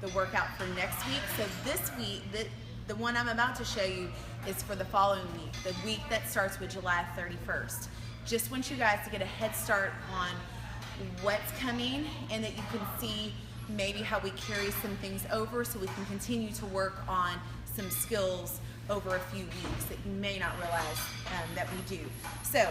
the workout for next week. So this week, the one I'm about to show you is for the following week, the week that starts with July 31st. Just want you guys to get a head start on what's coming and that you can see maybe how we carry some things over so we can continue to work on some skills over a few weeks that you may not realize that we do. So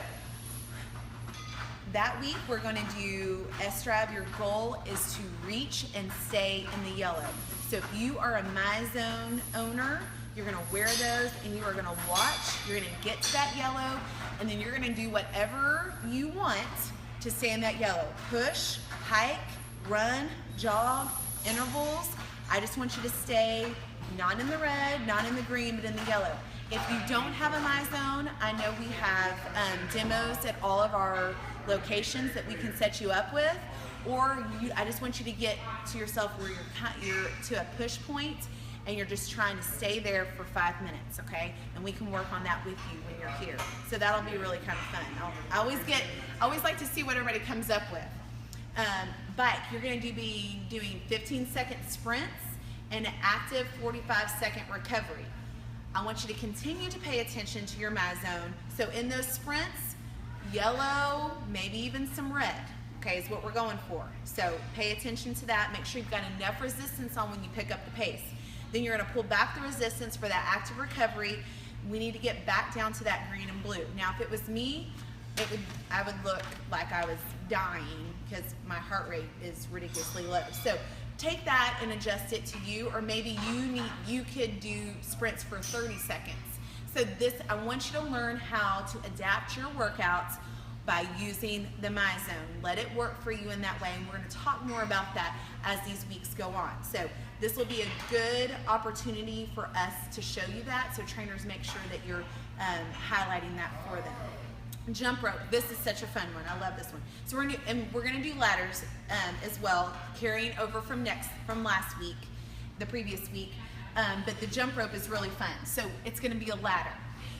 that week we're going to do S-Drive. Your goal is to reach and stay in the yellow. So if you are a MyZone owner, you're going to wear those and you are going to watch. You're going to get to that yellow and then you're going to do whatever you want to stay in that yellow. Push, hike, run, jog, intervals. I just want you to stay not in the red, not in the green, but in the yellow. If you don't have a MyZone, I know we have demos at all of our locations that we can set you up with, or I just want you to get to yourself where you're to a push point and you're just trying to stay there for 5 minutes, okay? And we can work on that with you when you're here. So that'll be really kind of fun. I always like to see what everybody comes up with. Bike, you're going to be doing 15-second sprints and an active 45-second recovery. I want you to continue to pay attention to your MyZone. So in those sprints, yellow, maybe even some red, okay, is what we're going for. So pay attention to that. Make sure you've got enough resistance on when you pick up the pace. Then you're going to pull back the resistance for that active recovery. We need to get back down to that green and blue. Now, if it was me, I would look like I was dying because my heart rate is ridiculously low. So take that and adjust it to you, or maybe you could do sprints for 30 seconds. So I want you to learn how to adapt your workouts by using the MyZone. Let it work for you in that way, and we're going to talk more about that as these weeks go on. So this will be a good opportunity for us to show you that, so trainers make sure that you're highlighting that for them. Jump rope, this is such a fun one. I love this one. So we're going to do ladders as well, carrying over from last week, the previous week. But the jump rope is really fun. So it's going to be a ladder.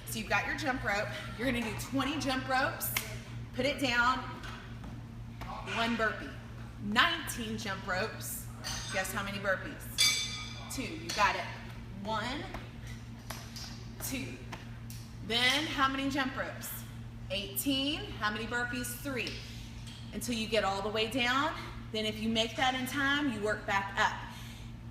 So you've got your jump rope. You're going to do 20 jump ropes. Put it down. 1 burpee. 19 jump ropes. Guess how many burpees? 2. You got it. 1, 2. Then how many jump ropes? 18. How many burpees? 3. Until you get all the way down. Then if you make that in time, you work back up.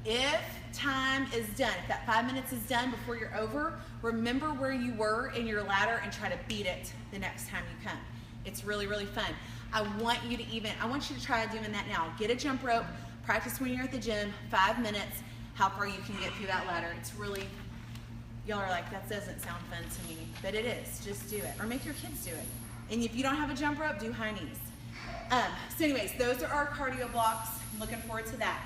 If time is done, if that 5 minutes is done before you're over, remember where you were in your ladder and try to beat it the next time you come. It's really, really fun. I want you to try doing that now. Get a jump rope, practice when you're at the gym, 5 minutes, how far you can get through that ladder. It's really, y'all are like, that doesn't sound fun to me, but it is. Just do it, or make your kids do it. And if you don't have a jump rope, do high knees. So anyways, those are our cardio blocks. I'm looking forward to that.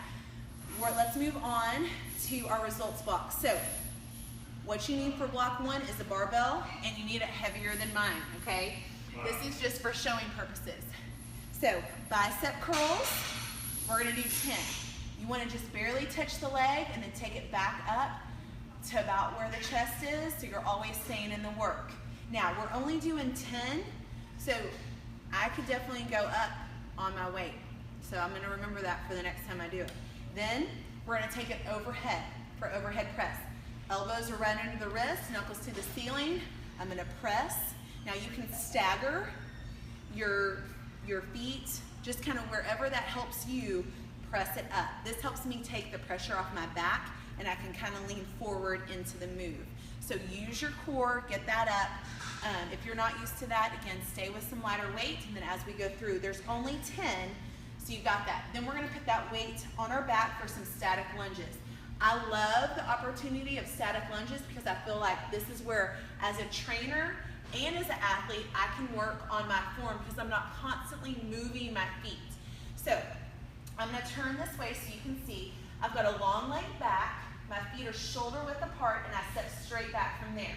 Let's move on to our results block. So what you need for block 1 is a barbell, and you need it heavier than mine, okay? This is just for showing purposes. So bicep curls, we're gonna do 10. You wanna just barely touch the leg and then take it back up to about where the chest is, so you're always staying in the work. Now, we're only doing 10, so I could definitely go up on my weight. So I'm gonna remember that for the next time I do it. Then we're gonna take it overhead for overhead press. Elbows are right under the wrist, knuckles to the ceiling. I'm gonna press. Now you can stagger your feet, just kind of wherever that helps you, press it up. This helps me take the pressure off my back, and I can kind of lean forward into the move. So use your core, get that up. If you're not used to that, again, stay with some lighter weight, and then as we go through, there's only 10, so you got that. Then we're gonna put that weight on our back for some static lunges. I love the opportunity of static lunges because I feel like this is where, as a trainer and as an athlete, I can work on my form because I'm not constantly moving my feet. So I'm gonna turn this way so you can see. I've got a long leg back, my feet are shoulder width apart, and I step straight back from there.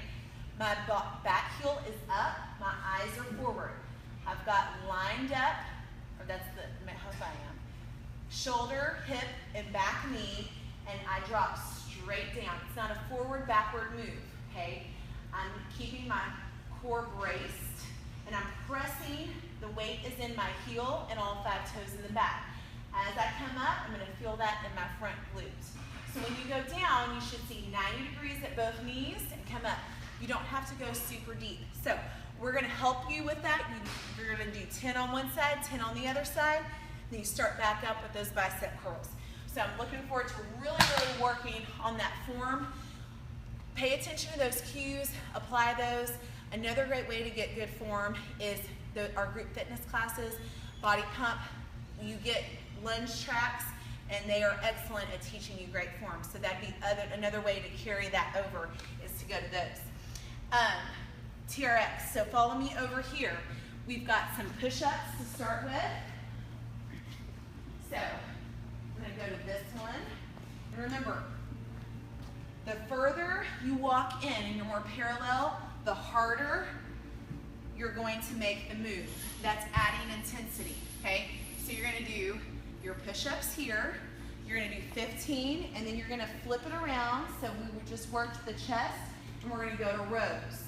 My back heel is up, my eyes are forward. I've got lined up, or that's how I am. Shoulder, hip, and back knee, and I drop straight down. It's not a forward, backward move, okay? I'm keeping my core braced, and I'm pressing, the weight is in my heel and all 5 toes in the back. As I come up, I'm gonna feel that in my front glutes. squeeze at both knees and come up. You don't have to go super deep. So we're gonna help you with that. You're gonna do 10 on one side, 10 on the other side. Then you start back up with those bicep curls. So I'm looking forward to really, really working on that form. Pay attention to those cues, apply those. Another great way to get good form is our group fitness classes, body pump. You get lunge tracks, and they are excellent at teaching you great form. So that'd be another way to carry that over is to go to those. TRX, so follow me over here. We've got some push-ups to start with. So I'm gonna go to this one. And remember, the further you walk in and you're more parallel, the harder you're going to make the move. That's adding intensity, okay? So you're gonna do your push-ups here. You're gonna do 15, and then you're gonna flip it around. So we just worked the chest, and we're gonna go to rows,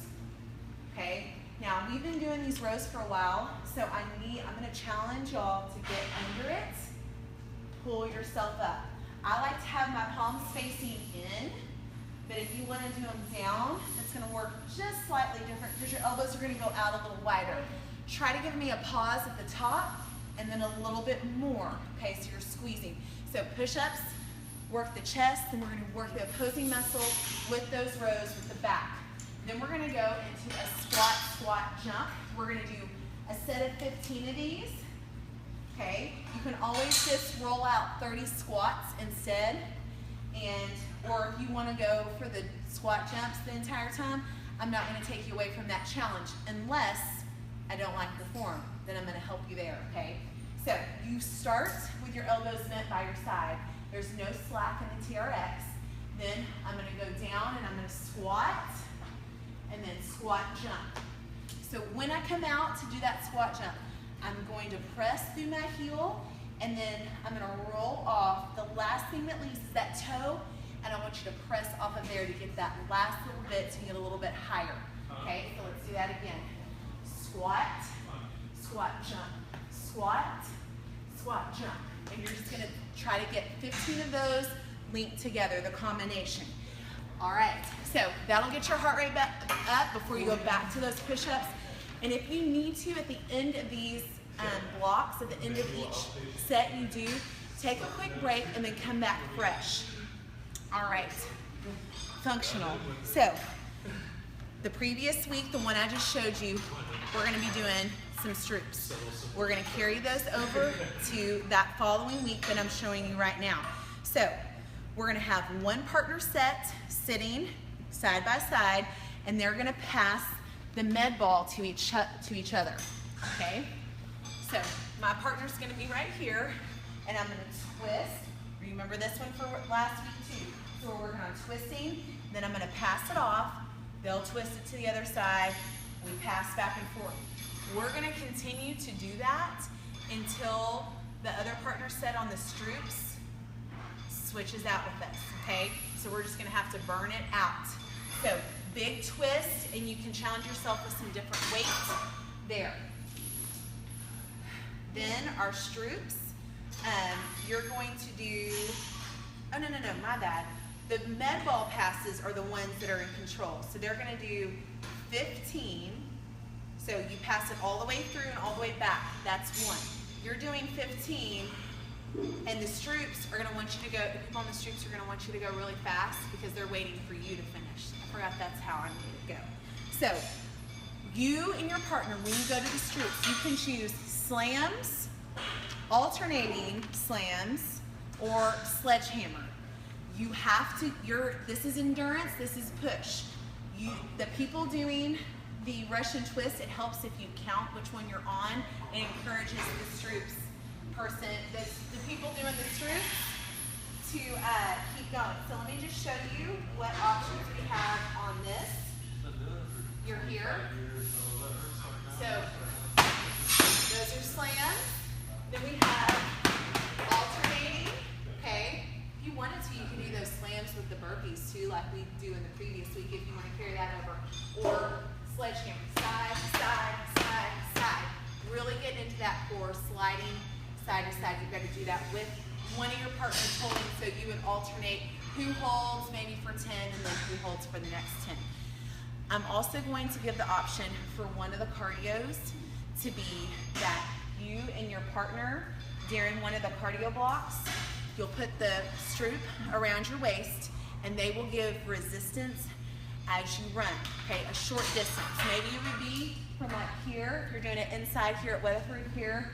okay? Now, we've been doing these rows for a while, so I'm gonna challenge y'all to get under it, pull yourself up. I like to have my palms facing in, but if you wanna do them down, it's gonna work just slightly different because your elbows are gonna go out a little wider. Try to give me a pause at the top, and then a little bit more, okay, so you're squeezing. So push-ups, work the chest, and we're gonna work the opposing muscle with those rows with the back. Then we're gonna go into a squat, squat, jump. We're gonna do a set of 15 of these, okay? You can always just roll out 30 squats instead, or if you wanna go for the squat jumps the entire time, I'm not gonna take you away from that challenge unless I don't like the form, then I'm gonna help you there, okay? So you start with your elbows bent by your side. There's no slack in the TRX. Then I'm gonna go down and I'm gonna squat, and then squat jump. So when I come out to do that squat jump, I'm going to press through my heel, and then I'm gonna roll off. The last thing that leaves is that toe, and I want you to press off of there to get that last little bit to get a little bit higher. Okay, so let's do that again. Squat, squat, jump, squat, squat, jump. And you're just gonna try to get 15 of those linked together, the combination. All right, so that'll get your heart rate back up before you go back to those push-ups. And if you need to, at the end of these blocks, at the end of each set you do, take a quick break and then come back fresh. All right, functional. So the previous week, the one I just showed you, we're gonna be doing some stoops. We're gonna carry those over to that following week that I'm showing you right now. So we're gonna have one partner set sitting side by side, and they're gonna pass the med ball to each other, okay? So my partner's gonna be right here, and I'm gonna twist. Remember this one for last week too. So we're working on twisting, then I'm gonna pass it off. They'll twist it to the other side. We pass back and forth. We're gonna continue to do that until the other partner set on the stoops switches out with us, okay? So we're just gonna have to burn it out. So big twist, and you can challenge yourself with some different weights there. Then our stoops, you're going to do, oh no, my bad. The med ball passes are the ones that are in control. So they're gonna do 15. So you pass it all the way through and all the way back. That's one. You're doing 15, and the stoops are gonna want you to go, the people on the stoops are gonna want you to go really fast because they're waiting for you to finish. I forgot that's how I made it go. So you and your partner, when you go to the stoops, you can choose slams, alternating slams, or sledgehammer. You have to, this is endurance, this is push. The people doing the Russian twist, it helps if you count which one you're on. It encourages the stoops person, the people doing the stoops to keep going. So let me just show you what options we have on this. You're here. So those are slams. Then we have alternating, okay? If you wanted to, you can do those slams with the burpees too, like we do in the previous week if you want to carry that over. Or sledgehammer, side, side, side, side. Really getting into that core, sliding side to side. You've got to do that with one of your partners holding, so you would alternate who holds maybe for 10 and then who holds for the next 10. I'm also going to give the option for one of the cardios to be that you and your partner, during one of the cardio blocks, you'll put the stroop around your waist and they will give resistance as you run, okay, a short distance. Maybe it would be from like here, if you're doing it inside here at Weatherford here,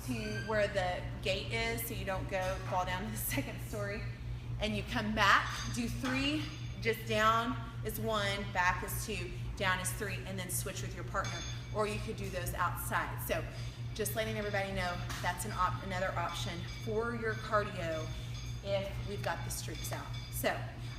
to where the gate is so you don't fall down to the second story. And you come back, do 3, just down is 1, back is 2, down is 3, and then switch with your partner. Or you could do those outside. So just letting everybody know that's another option for your cardio if we've got the streaks out. So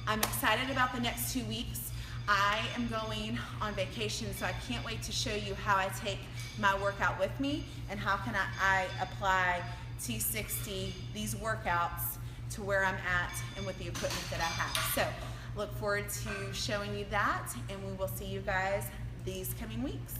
I'm excited about the next 2 weeks. I am going on vacation, so I can't wait to show you how I take my workout with me and how can I apply T60, these workouts, to where I'm at and with the equipment that I have. So look forward to showing you that, and we will see you guys these coming weeks.